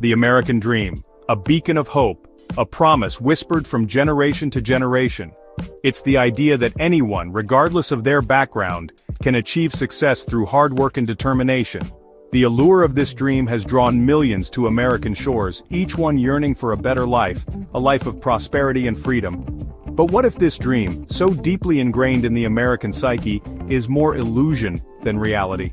The American Dream, a beacon of hope, a promise whispered from generation to generation. It's the idea that anyone, regardless of their background, can achieve success through hard work and determination. The allure of this dream has drawn millions to American shores, each one yearning for a better life, a life of prosperity and freedom. But what if this dream, so deeply ingrained in the American psyche, is more illusion than reality?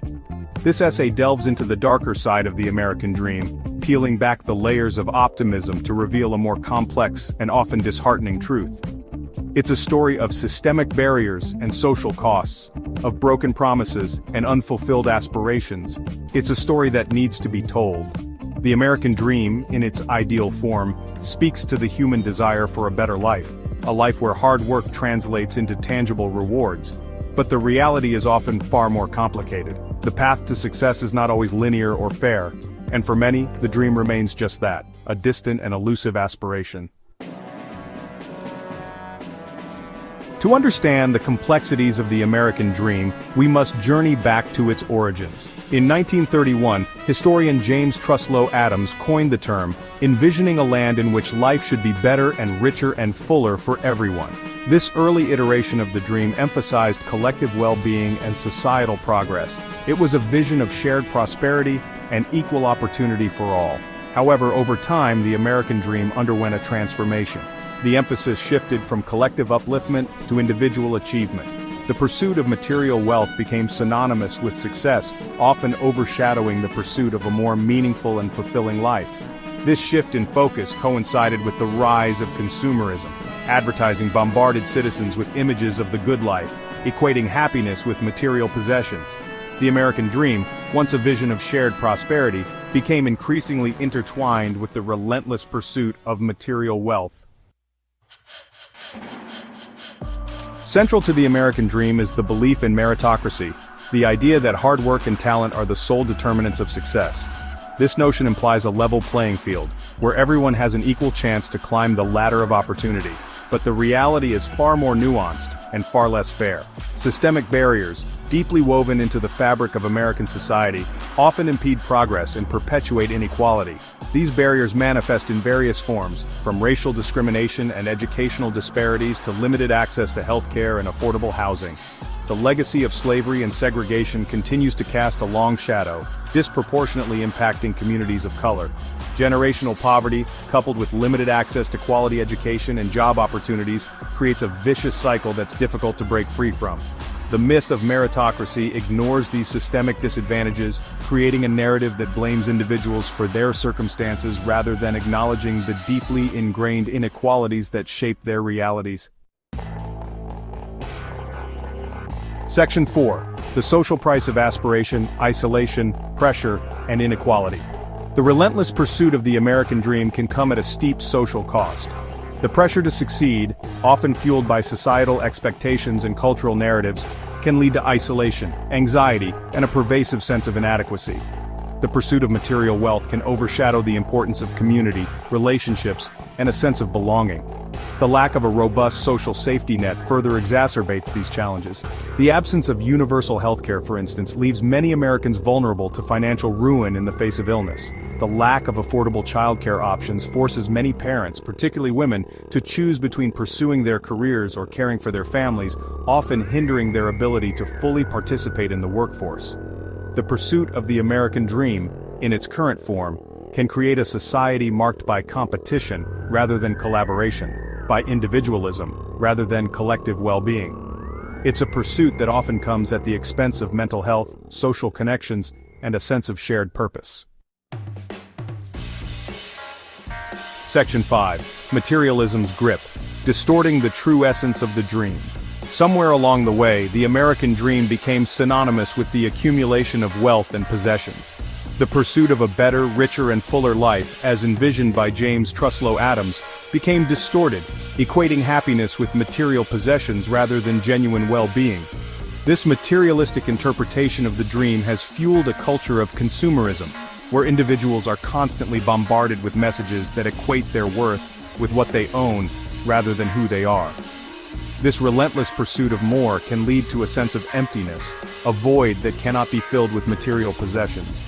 This essay delves into the darker side of the American dream, peeling back the layers of optimism to reveal a more complex and often disheartening truth. It's a story of systemic barriers and social costs, of broken promises and unfulfilled aspirations. It's a story that needs to be told. The American dream, in its ideal form, speaks to the human desire for a better life, a life where hard work translates into tangible rewards. But the reality is often far more complicated. The path to success is not always linear or fair, and for many, the dream remains just that, a distant and elusive aspiration. To understand the complexities of the American dream, we must journey back to its origins. In 1931, historian James Truslow Adams coined the term, envisioning a land in which life should be better and richer and fuller for everyone. This early iteration of the dream emphasized collective well-being and societal progress. It was a vision of shared prosperity and equal opportunity for all. However, over time, the American dream underwent a transformation. The emphasis shifted from collective upliftment to individual achievement. The pursuit of material wealth became synonymous with success, often overshadowing the pursuit of a more meaningful and fulfilling life. This shift in focus coincided with the rise of consumerism. Advertising bombarded citizens with images of the good life, equating happiness with material possessions. The American dream, once a vision of shared prosperity, became increasingly intertwined with the relentless pursuit of material wealth. Central to the American dream is the belief in meritocracy, the idea that hard work and talent are the sole determinants of success. This notion implies a level playing field, where everyone has an equal chance to climb the ladder of opportunity. But the reality is far more nuanced and far less fair. Systemic barriers, deeply woven into the fabric of American society, often impede progress and perpetuate inequality. These barriers manifest in various forms, from racial discrimination and educational disparities to limited access to healthcare and affordable housing. The legacy of slavery and segregation continues to cast a long shadow, disproportionately impacting communities of color. Generational poverty, coupled with limited access to quality education and job opportunities, creates a vicious cycle that's difficult to break free from. The myth of meritocracy ignores these systemic disadvantages, creating a narrative that blames individuals for their circumstances rather than acknowledging the deeply ingrained inequalities that shape their realities. Section 4. The social price of aspiration, isolation, pressure, and inequality. The relentless pursuit of the American dream can come at a steep social cost. The pressure to succeed, often fueled by societal expectations and cultural narratives, can lead to isolation, anxiety, and a pervasive sense of inadequacy. The pursuit of material wealth can overshadow the importance of community, relationships, and a sense of belonging. The lack of a robust social safety net further exacerbates these challenges. The absence of universal healthcare, for instance, leaves many Americans vulnerable to financial ruin in the face of illness. The lack of affordable childcare options forces many parents, particularly women, to choose between pursuing their careers or caring for their families, often hindering their ability to fully participate in the workforce. The pursuit of the American dream, in its current form, can create a society marked by competition rather than collaboration, by individualism rather than collective well-being. It's a pursuit that often comes at the expense of mental health, social connections, and a sense of shared purpose. Section 5. Materialism's grip, distorting the true essence of the dream. Somewhere along the way, the American dream became synonymous with the accumulation of wealth and possessions. The pursuit of a better, richer, and fuller life, as envisioned by James Truslow Adams, became distorted, equating happiness with material possessions rather than genuine well-being. This materialistic interpretation of the dream has fueled a culture of consumerism, where individuals are constantly bombarded with messages that equate their worth with what they own rather than who they are. This relentless pursuit of more can lead to a sense of emptiness, a void that cannot be filled with material possessions.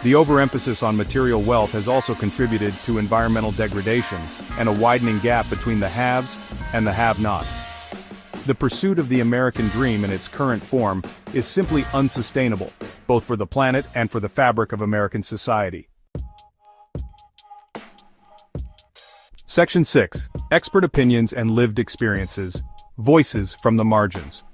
The overemphasis on material wealth has also contributed to environmental degradation and a widening gap between the haves and the have-nots. The pursuit of the American dream in its current form is simply unsustainable, both for the planet and for the fabric of American society. Section 6. Expert opinions and lived experiences. Voices from the margins.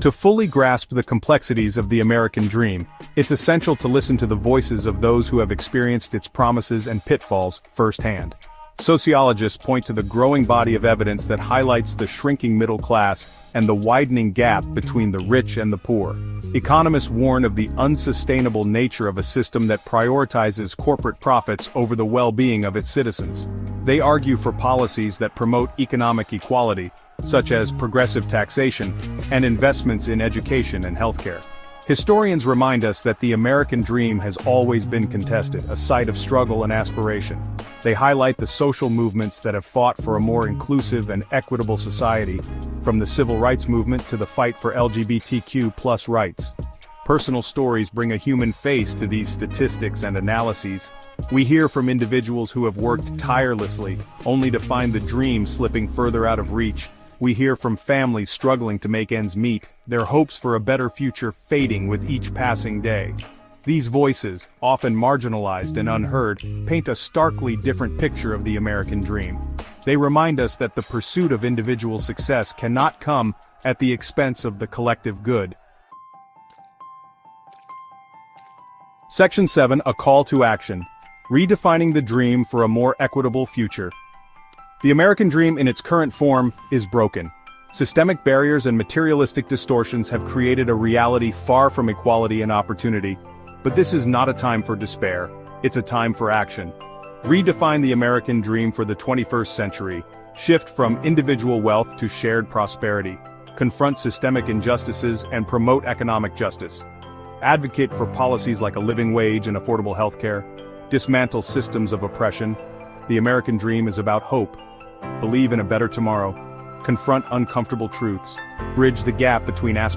To fully grasp the complexities of the American dream, it's essential to listen to the voices of those who have experienced its promises and pitfalls firsthand. Sociologists point to the growing body of evidence that highlights the shrinking middle class and the widening gap between the rich and the poor. Economists warn of the unsustainable nature of a system that prioritizes corporate profits over the well-being of its citizens. They argue for policies that promote economic equality, such as progressive taxation and investments in education and healthcare. Historians remind us that the American dream has always been contested, a site of struggle and aspiration. They highlight the social movements that have fought for a more inclusive and equitable society, from the civil rights movement to the fight for LGBTQ+ rights. Personal stories bring a human face to these statistics and analyses. We hear from individuals who have worked tirelessly, only to find the dream slipping further out of reach. We hear from families struggling to make ends meet, their hopes for a better future fading with each passing day. These voices, often marginalized and unheard, paint a starkly different picture of the American dream. They remind us that the pursuit of individual success cannot come at the expense of the collective good. Section 7. A call to action. Redefining the dream for a more equitable future. The American dream in its current form is broken. Systemic barriers and materialistic distortions have created a reality far from equality and opportunity. But this is not a time for despair, it's a time for action. Redefine the American dream for the 21st century. Shift from individual wealth to shared prosperity. Confront systemic injustices and promote economic justice. Advocate for policies like a living wage and affordable healthcare. Dismantle systems of oppression. The American dream is about hope. Believe in a better tomorrow. Confront uncomfortable truths. Bridge the gap between aspirations